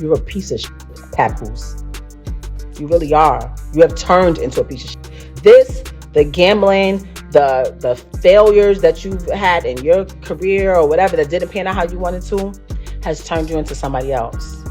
You're a piece of shit, Papoose. You really are. You have turned into a piece of shit. The gambling, the failures that you've had in your career or whatever that didn't pan out how you wanted to, has turned you into somebody else.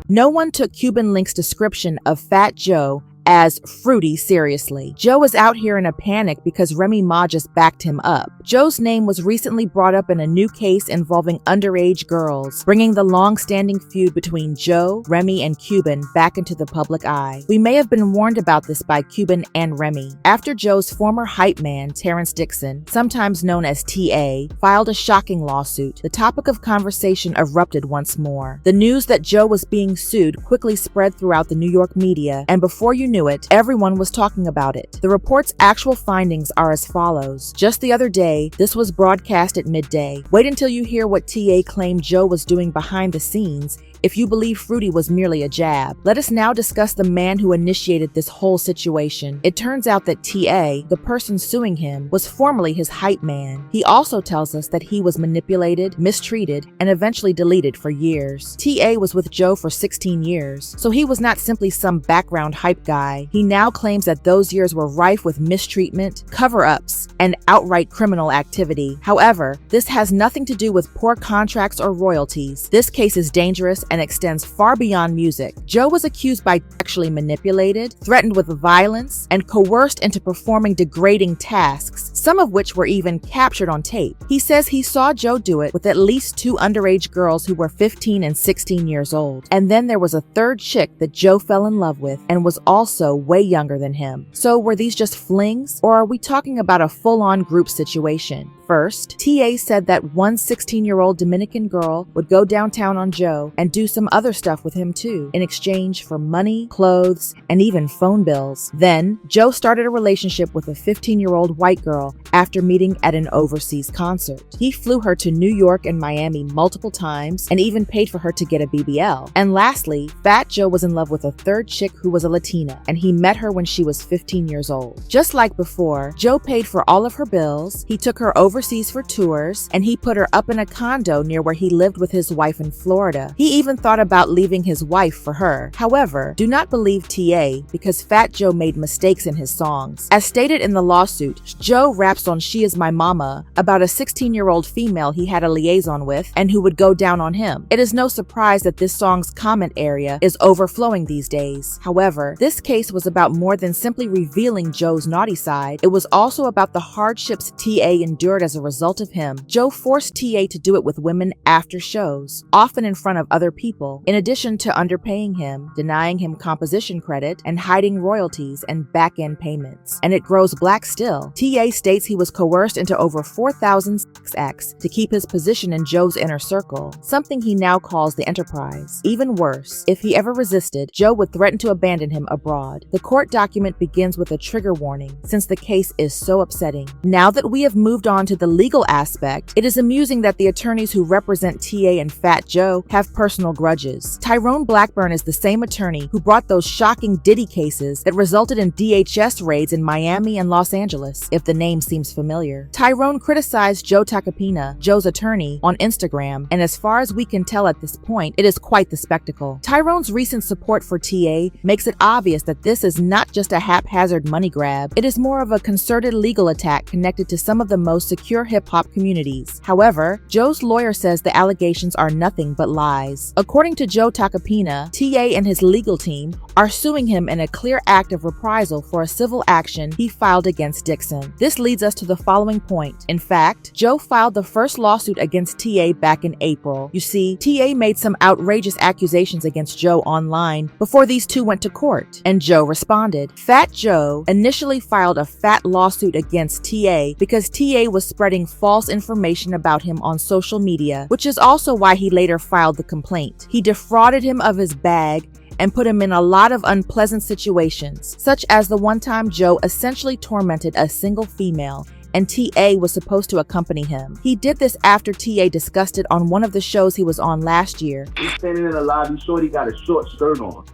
No one took Cuban Link's description of Fat Joe as fruity seriously. Joe was out here in a panic because Remy Ma just backed him up. Joe's name was recently brought up in a new case involving underage girls, bringing the long-standing feud between Joe, Remy, and Cuban back into the public eye. We may have been warned about this by Cuban and Remy. After Joe's former hype man, Terrence Dixon, sometimes known as TA, filed a shocking lawsuit, the topic of conversation erupted once more. The news that Joe was being sued quickly spread throughout the New York media, and before you knew it, everyone was talking about it. The report's actual findings are as follows. Just the other day, this was broadcast at midday. Wait until you hear what TA claimed Joe was doing behind the scenes if you believe Fruity was merely a jab. Let us now discuss the man who initiated this whole situation. It turns out that TA, the person suing him, was formerly his hype man. He also tells us that he was manipulated, mistreated, and eventually deleted for years. TA was with Joe for 16 years, so he was not simply some background hype guy. He now claims that those years were rife with mistreatment, cover-ups, and outright criminal activity. However, this has nothing to do with poor contracts or royalties. This case is dangerous and extends far beyond music. Joe was accused by sexually manipulated, threatened with violence, and coerced into performing degrading tasks, some of which were even captured on tape. He says he saw Joe do it with at least 2 underage girls who were 15 and 16 years old. And then there was a third chick that Joe fell in love with and was also way younger than him. So were these just flings, or are we talking about a full-on group situation? First, TA said that one 16-year-old Dominican girl would go downtown on Joe and do some other stuff with him too, in exchange for money, clothes, and even phone bills. Then, Joe started a relationship with a 15-year-old white girl after meeting at an overseas concert. He flew her to New York and Miami multiple times and even paid for her to get a BBL. And lastly, Fat Joe was in love with a third chick who was a Latina, and he met her when she was 15 years old. Just like before, Joe paid for all of her bills, he took her overseas for tours, and he put her up in a condo near where he lived with his wife in Florida. He even thought about leaving his wife for her. However, do not believe TA because Fat Joe made mistakes in his songs. As stated in the lawsuit, Joe raps on She Is My Mama about a 16-year-old female he had a liaison with and who would go down on him. It is no surprise that this song's comment area is overflowing these days. However, this case was about more than simply revealing Joe's naughty side. It was also about the hardships TA endured as a result of him. Joe forced TA to do it with women after shows, often in front of other people, in addition to underpaying him, denying him composition credit, and hiding royalties and back-end payments. And it grows black still. TA states he was coerced into over 4,000 sex acts to keep his position in Joe's inner circle, something he now calls the Enterprise. Even worse, if he ever resisted, Joe would threaten to abandon him abroad. The court document begins with a trigger warning, since the case is so upsetting. Now that we have moved on to the legal aspect, it is amusing that the attorneys who represent TA and Fat Joe have personal grudges. Tyrone Blackburn is the same attorney who brought those shocking Diddy cases that resulted in DHS raids in Miami and Los Angeles, if the name seems familiar. Tyrone criticized Joe Tacopina, Joe's attorney, on Instagram, and as far as we can tell at this point, it is quite the spectacle. Tyrone's recent support for TA makes it obvious that this is not just a haphazard money grab, it is more of a concerted legal attack connected to some of the most secure hip-hop communities. However, Joe's lawyer says the allegations are nothing but lies. According to Joe Tacopina, TA and his legal team are suing him in a clear act of reprisal for a civil action he filed against Dixon. This leads us to the following point. In fact, Joe filed the first lawsuit against TA back in April. You see, TA made some outrageous accusations against Joe online before these two went to court, and Joe responded. Fat Joe initially filed a fat lawsuit against TA because TA was spreading false information about him on social media, which is also why he later filed the complaint. He defrauded him of his bag and put him in a lot of unpleasant situations, such as the one time Joe essentially tormented a single female and TA was supposed to accompany him. He did this after TA discussed it on one of the shows he was on last year. He's standing in the lobby, shorty got a short skirt on.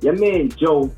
Your man Joe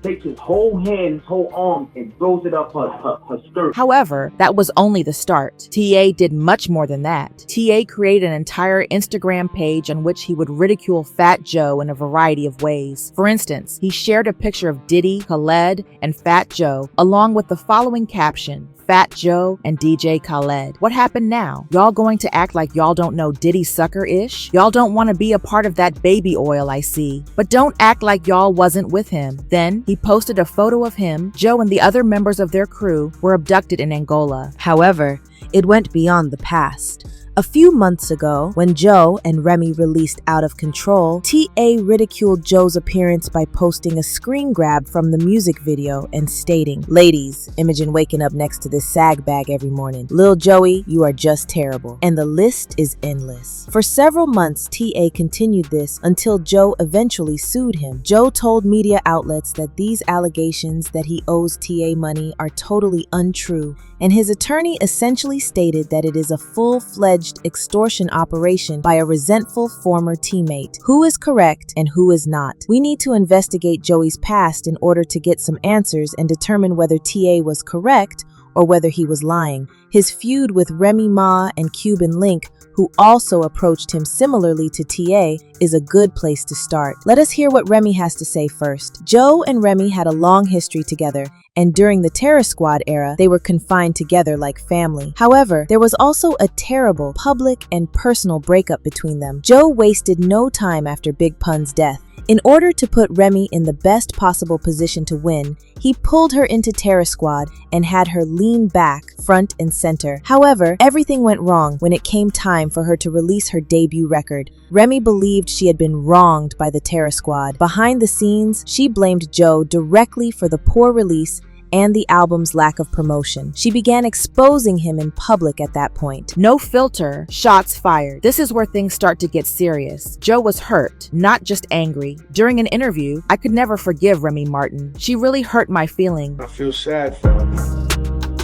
takes his whole hand, his whole arm, and throws it up her skirt. However, that was only the start. TA did much more than that. TA created an entire Instagram page on which he would ridicule Fat Joe in a variety of ways. For instance, he shared a picture of Diddy, Khaled, and Fat Joe, along with the following caption: Fat Joe and DJ Khaled. What happened now? Y'all going to act like y'all don't know Diddy sucker-ish? Y'all don't want to be a part of that baby oil, I see. But don't act like y'all wasn't with him. Then, he posted a photo of him. Joe and the other members of their crew were abducted in Angola. However, it went beyond the past. A few months ago, when Joe and Remy released Out of Control, TA ridiculed Joe's appearance by posting a screen grab from the music video and stating, "Ladies, Imogen waking up next to this sag bag every morning. Lil Joey, you are just terrible." And the list is endless. For several months, TA continued this until Joe eventually sued him. Joe told media outlets that these allegations that he owes TA money are totally untrue, and his attorney essentially stated that it is a full-fledged extortion operation by a resentful former teammate. Who is correct and who is not? We need to investigate Joey's past in order to get some answers and determine whether TA was correct or whether he was lying. His feud with Remy Ma and Cuban Link, who also approached him similarly to TA, is a good place to start. Let us hear what Remy has to say first. Joe and Remy had a long history together, and during the Terror Squad era, they were confined together like family. However, there was also a terrible public and personal breakup between them. Joe wasted no time after Big Pun's death. In order to put Remy in the best possible position to win, he pulled her into Terror Squad and had her lean back, front and center. However, everything went wrong when it came time for her to release her debut record. Remy believed she had been wronged by the Terror Squad. Behind the scenes, she blamed Joe directly for the poor release and the album's lack of promotion. She began exposing him in public at that point. No filter, shots fired. This is where things start to get serious. Joe was hurt, not just angry. During an interview, "I could never forgive Remy Martin. She really hurt my feelings. I feel sad for her.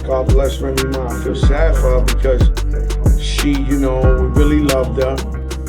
God bless Remy Ma. I feel sad for her because she, we really loved her.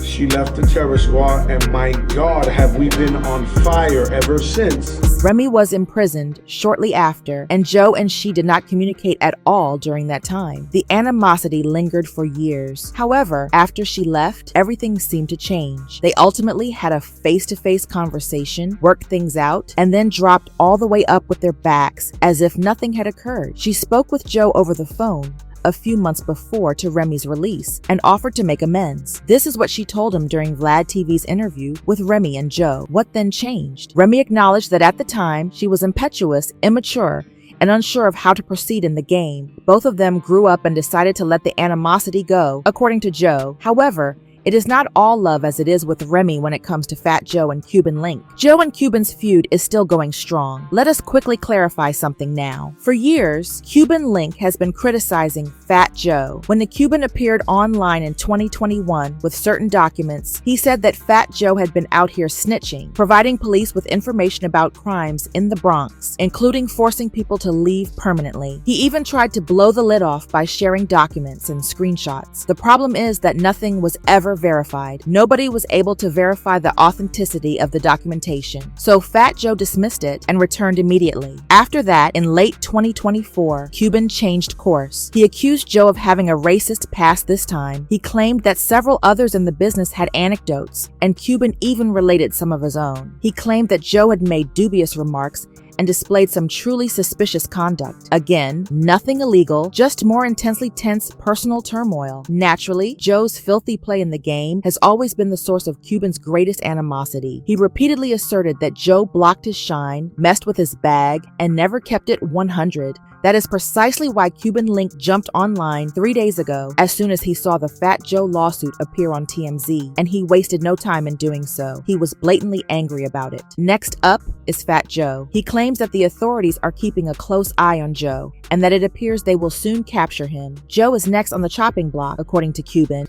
She left the Terror Squad, and my God, have we been on fire ever since." Remy was imprisoned shortly after, and Joe and she did not communicate at all during that time. The animosity lingered for years. However, after she left, everything seemed to change. They ultimately had a face-to-face conversation, worked things out, and then dropped all the way up with their backs as if nothing had occurred. She spoke with Joe over the phone a few months before to Remy's release and offered to make amends. This is what she told him during Vlad TV's interview with Remy and Joe. What then changed? Remy acknowledged that at the time she was impetuous, immature, and unsure of how to proceed in the game. Both of them grew up and decided to let the animosity go, according to Joe. However, it is not all love as it is with Remy when it comes to Fat Joe and Cuban Link. Joe and Cuban's feud is still going strong. Let us quickly clarify something now. For years, Cuban Link has been criticizing Fat Joe. When the Cuban appeared online in 2021 with certain documents, he said that Fat Joe had been out here snitching, providing police with information about crimes in the Bronx, including forcing people to leave permanently. He even tried to blow the lid off by sharing documents and screenshots. The problem is that nothing was ever verified. Nobody was able to verify the authenticity of the documentation, so Fat Joe dismissed it and returned immediately. After that, in late 2024, Cuban changed course. He accused Joe of having a racist past this time. He claimed that several others in the business had anecdotes, and Cuban even related some of his own. He claimed that Joe had made dubious remarks and displayed some truly suspicious conduct. Again, nothing illegal, just more intensely tense personal turmoil. Naturally, Joe's filthy play in the game has always been the source of Cuban's greatest animosity. He repeatedly asserted that Joe blocked his shine, messed with his bag, and never kept it 100. That is precisely why Cuban Link jumped online 3 days ago as soon as he saw the Fat Joe lawsuit appear on TMZ, and he wasted no time in doing so. He was blatantly angry about it. Next up is Fat Joe. He claims that the authorities are keeping a close eye on Joe, and that it appears they will soon capture him. Joe is next on the chopping block, according to Cuban.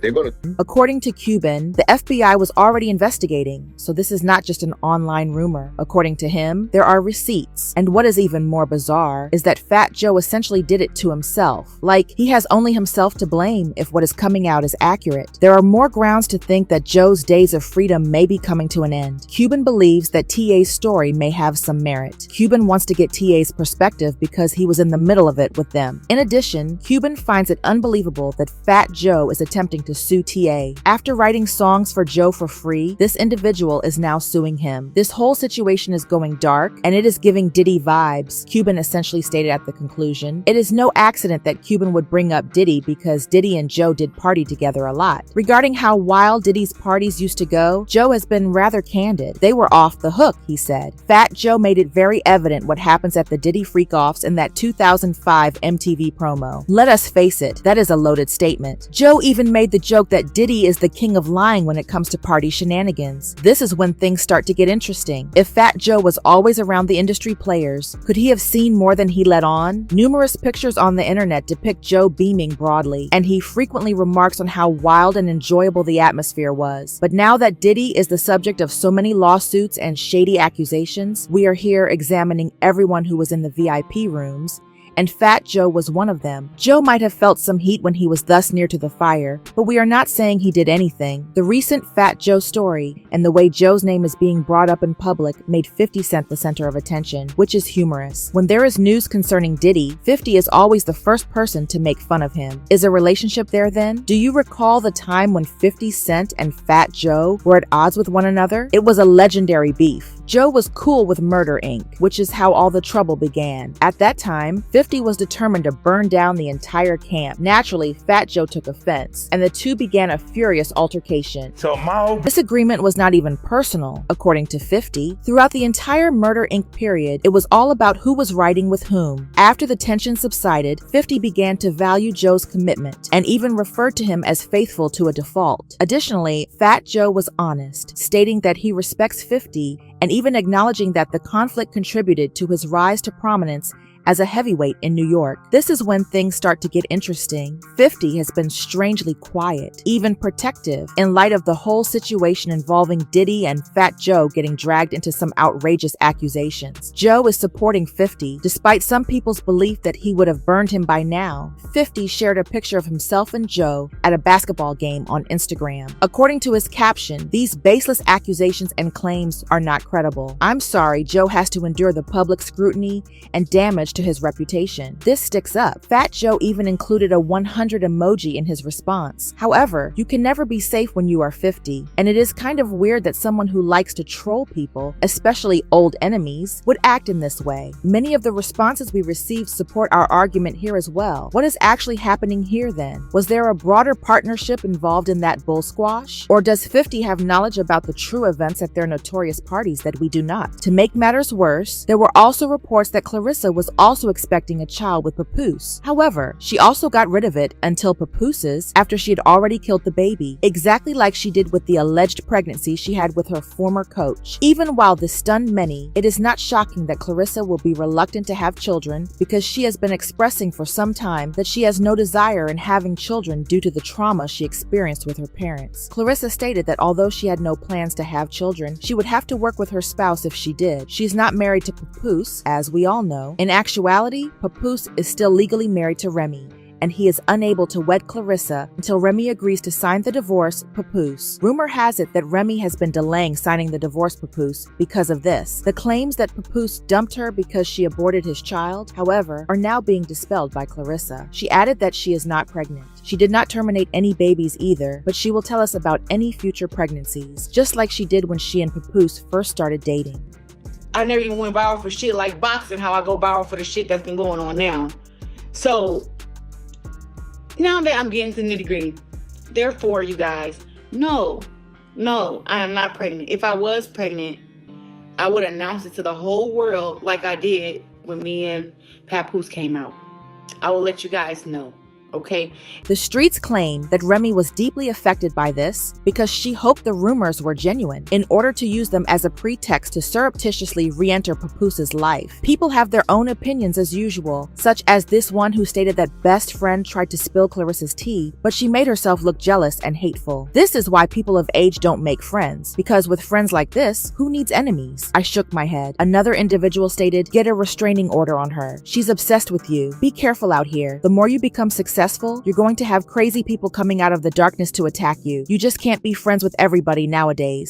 According to Cuban, the FBI was already investigating, so this is not just an online rumor. According to him, there are receipts, and what is even more bizarre is that Fat Joe essentially did it to himself. Like, he has only himself to blame if what is coming out is accurate. There are more grounds to think that Joe's days of freedom may be coming to an end. Cuban believes that TA's story may have some merit. Cuban wants to get TA's perspective because he was in the middle of it with them. In addition, Cuban finds it unbelievable that Fat Joe is attempting to sue TA. After writing songs for Joe for free, this individual is now suing him. This whole situation is going dark, and it is giving Diddy vibes, Cuban essentially stated at the conclusion. It is no accident that Cuban would bring up Diddy because Diddy and Joe did party together a lot. Regarding how wild Diddy's parties used to go, Joe has been rather candid. They were off the hook, he said. Fat Joe made it very evident what happens at the Diddy freak-offs in that 2005 MTV promo. Let us face it, that is a loaded statement. Joe even made the joke that Diddy is the king of lying when it comes to party shenanigans. This is when things start to get interesting. If Fat Joe was always around the industry players, could he have seen more than he let on? Numerous pictures on the internet depict Joe beaming broadly, and he frequently remarks on how wild and enjoyable the atmosphere was. But now that Diddy is the subject of so many lawsuits and shady accusations, we are here examining everyone who was in the VIP rooms, and Fat Joe was one of them. Joe might have felt some heat when he was thus near to the fire, but we are not saying he did anything. The recent Fat Joe story and the way Joe's name is being brought up in public made 50 Cent the center of attention, which is humorous. When there is news concerning Diddy, 50 is always the first person to make fun of him. Is a relationship there then? Do you recall the time when 50 Cent and Fat Joe were at odds with one another? It was a legendary beef. Joe was cool with Murder Inc., which is how all the trouble began. At that time, 50 was determined to burn down the entire camp. Naturally, Fat Joe took offense, and the two began a furious altercation. This agreement was not even personal, according to 50. Throughout the entire Murder Inc. period, it was all about who was riding with whom. After the tension subsided, 50 began to value Joe's commitment, and even referred to him as faithful to a default. Additionally, Fat Joe was honest, stating that he respects 50 and even acknowledging that the conflict contributed to his rise to prominence as a heavyweight in New York. This is when things start to get interesting. 50 has been strangely quiet, even protective, in light of the whole situation involving Diddy and Fat Joe getting dragged into some outrageous accusations. Joe is supporting 50, despite some people's belief that he would have burned him by now. 50 shared a picture of himself and Joe at a basketball game on Instagram. According to his caption, these baseless accusations and claims are not credible. I'm sorry, Joe has to endure the public scrutiny and damage to his reputation. This sticks up. Fat Joe even included a 100 emoji in his response. However, you can never be safe when you are 50, and it is kind of weird that someone who likes to troll people, especially old enemies, would act in this way. Many of the responses we received support our argument here as well. What is actually happening here then? Was there a broader partnership involved in that bull squash? Or does 50 have knowledge about the true events at their notorious parties that we do not? To make matters worse, there were also reports that Clarissa was also expecting a child with Papoose. However, she also got rid of it until Papooses after she had already killed the baby, exactly like she did with the alleged pregnancy she had with her former coach. Even while this stunned many, it is not shocking that Clarissa will be reluctant to have children because she has been expressing for some time that she has no desire in having children due to the trauma she experienced with her parents. Clarissa stated that although she had no plans to have children, she would have to work with her spouse if she did. She's not married to Papoose, as we all know. In actuality, Papoose is still legally married to Remy, and he is unable to wed Clarissa until Remy agrees to sign the divorce Papoose. Rumor has it that Remy has been delaying signing the divorce Papoose because of this. The claims that Papoose dumped her because she aborted his child, however, are now being dispelled by Clarissa. She added that she is not pregnant. She did not terminate any babies either, but she will tell us about any future pregnancies, just like she did when she and Papoose first started dating. I never even went viral for shit like boxing, how I go viral for the shit that's been going on now. So, now that I'm getting to the nitty-gritty, therefore, you guys, no, I am not pregnant. If I was pregnant, I would announce it to the whole world like I did when me and Papoose came out. I will let you guys know. Okay? The streets claim that Remy was deeply affected by this because she hoped the rumors were genuine in order to use them as a pretext to surreptitiously re-enter Papooses' life. People have their own opinions as usual, such as this one who stated that best friend tried to spill Clarissa's tea, but she made herself look jealous and hateful. This is why people of age don't make friends, because with friends like this, who needs enemies? I shook my head. Another individual stated, get a restraining order on her. She's obsessed with you. Be careful out here. The more you become successful, you're going to have crazy people coming out of the darkness to attack you. You just can't be friends with everybody nowadays.